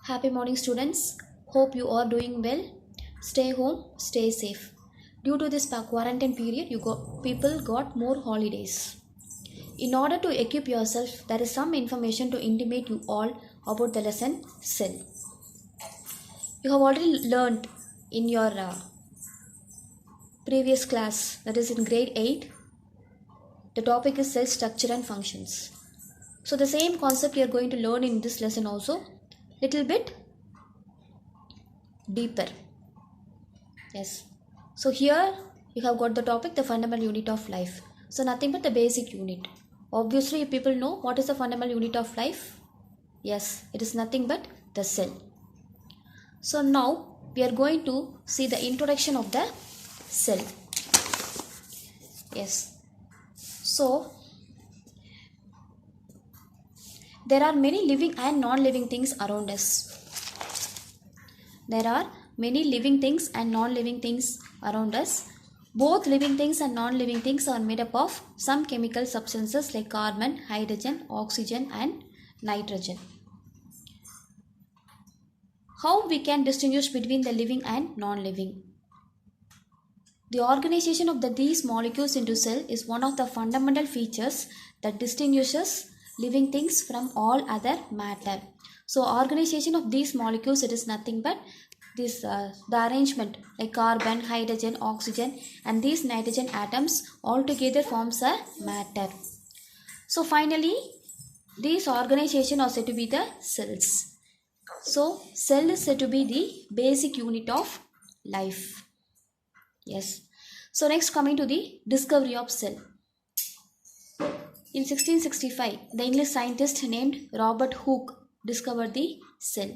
Happy morning, students. Hope you are doing well. Stay home, stay safe. Due to this quarantine period, people got more holidays. In order to equip yourself, there is some information to intimate you all about the lesson cell. You have already learned in your previous class, that is in grade 8. The topic is cell structure and functions. So the same concept you are going to learn in this lesson also, little bit deeper. Yes. So here you have got the topic, the fundamental unit of life. So nothing but the basic unit. Obviously people know what is the fundamental unit of life. Yes, it is nothing but the cell. So now we are going to see the introduction of the cell. Yes. So there are many living and non-living things around us. There are many living things and non-living things around us. Both living things and non-living things are made up of some chemical substances like carbon, hydrogen, oxygen and nitrogen. How we can distinguish between the living and non-living? The organization of these molecules into cell is one of the fundamental features that distinguishes living things from all other matter. So organization of these molecules, it is nothing but this the arrangement like carbon, hydrogen, oxygen and these nitrogen atoms all together forms a matter. So finally these organization are said to be the cells. So cell is said to be the basic unit of life. Yes. So next, coming to the discovery of cell. In 1665, the English scientist named Robert Hooke discovered the cell.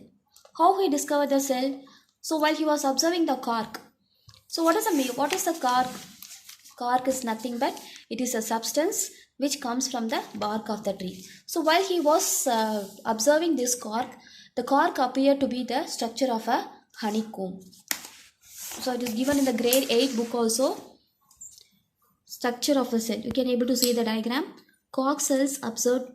How he discovered the cell? So while he was observing the cork. So what is the cork? Cork is nothing but it is a substance which comes from the bark of the tree. So while he was observing this cork, the cork appeared to be the structure of a honeycomb. So it is given in the grade 8 book also. Structure of a cell. You can able to see the diagram. Cork cells observed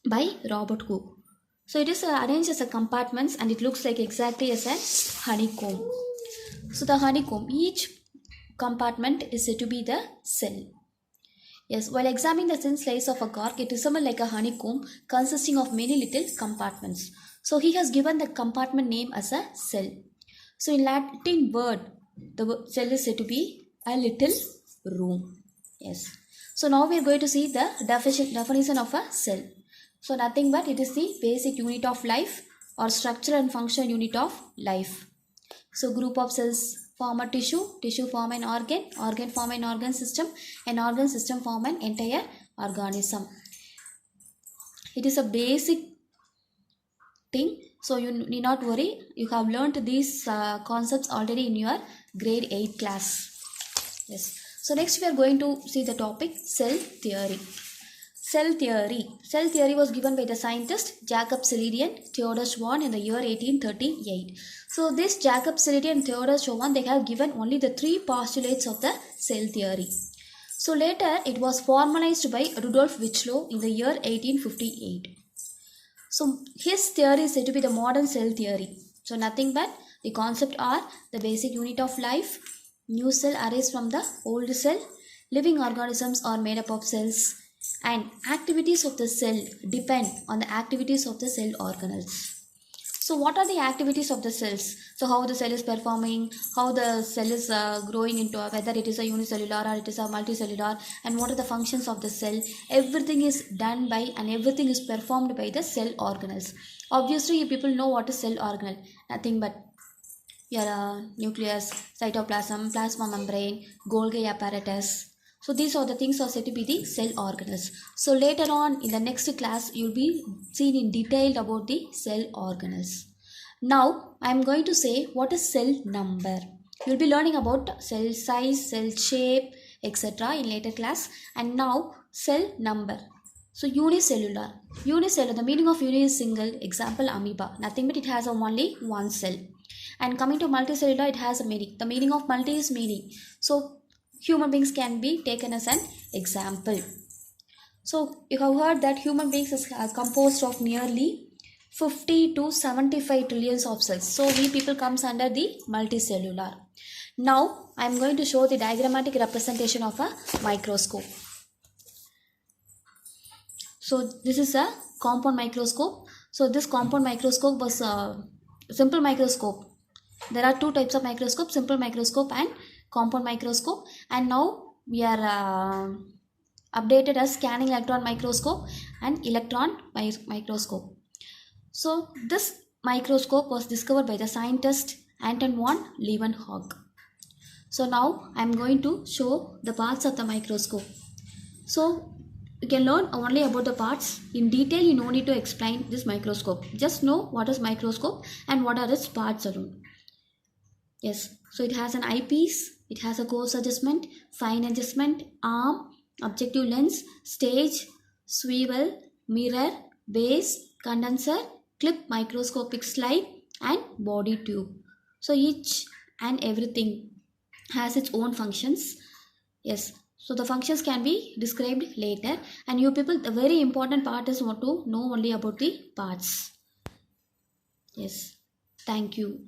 by Robert Hooke. So it is arranged as a compartments and it looks like exactly as a honeycomb. So the honeycomb, each compartment is said to be the cell. Yes, while examining the thin slice of a cork, it resembles like a honeycomb consisting of many little compartments. So he has given the compartment name as a cell. So in Latin word, the cell is said to be a little room. Yes. So now we are going to see the definition of a cell. So nothing but it is the basic unit of life or structure and function unit of life. So group of cells form a tissue form an organ form an organ system form an entire organism. It is a basic thing. So you need not worry. You have learnt these concepts already in your grade 8 class. Yes. So next we are going to see the topic cell theory. Cell theory was given by the scientist Jacob Cellier and Theodor Schwann in the year 1838. So this Jacob Cellier and Theodor Schwann, they have given only the 3 postulates of the cell theory. So later it was formalized by Rudolf Virchow in the year 1858. So his theory is said to be the modern cell theory. So nothing but the concept are the basic unit of life. New cell arises from the old cell. Living organisms are made up of cells. And activities of the cell depend on the activities of the cell organelles. So what are the activities of the cells? So how the cell is performing, how the cell is growing into whether it is a unicellular or it is a multicellular, and what are the functions of the cell. Everything is done by and everything is performed by the cell organelles. Obviously people know what is cell organelle. Nothing but your nucleus, cytoplasm, plasma membrane, Golgi apparatus. So these are the things are said to be the cell organelles. So later on in the next class, you will be seen in detail about the cell organelles. Now I am going to say what is cell number. You will be learning about cell size, cell shape, etc. in later class. And now cell number. So unicellular. Unicellular, the meaning of uni is single. Example amoeba. Nothing but it has only one cell. And coming to multicellular, it has a meaning. The meaning of multi is many. So human beings can be taken as an example. So you have heard that human beings is composed of nearly 50 to 75 trillions of cells. So we people comes under the multicellular. Now I am going to show the diagrammatic representation of a microscope. So this is a compound microscope. So this compound microscope was a simple microscope. There are two types of microscope, simple microscope and compound microscope. And now we are updated as scanning electron microscope and electron microscope. So this microscope was discovered by the scientist Anton von Leeuwenhoek. So now I am going to show the parts of the microscope. So you can learn only about the parts. In detail, you no need to explain this microscope. Just know what is microscope and what are its parts alone. Yes, so it has an eyepiece, it has a coarse adjustment, fine adjustment, arm, objective lens, stage, swivel, mirror, base, condenser, clip, microscopic slide and body tube. So each and everything has its own functions. Yes, so the functions can be described later, and you people, the very important part is what to know only about the parts. Yes, thank you.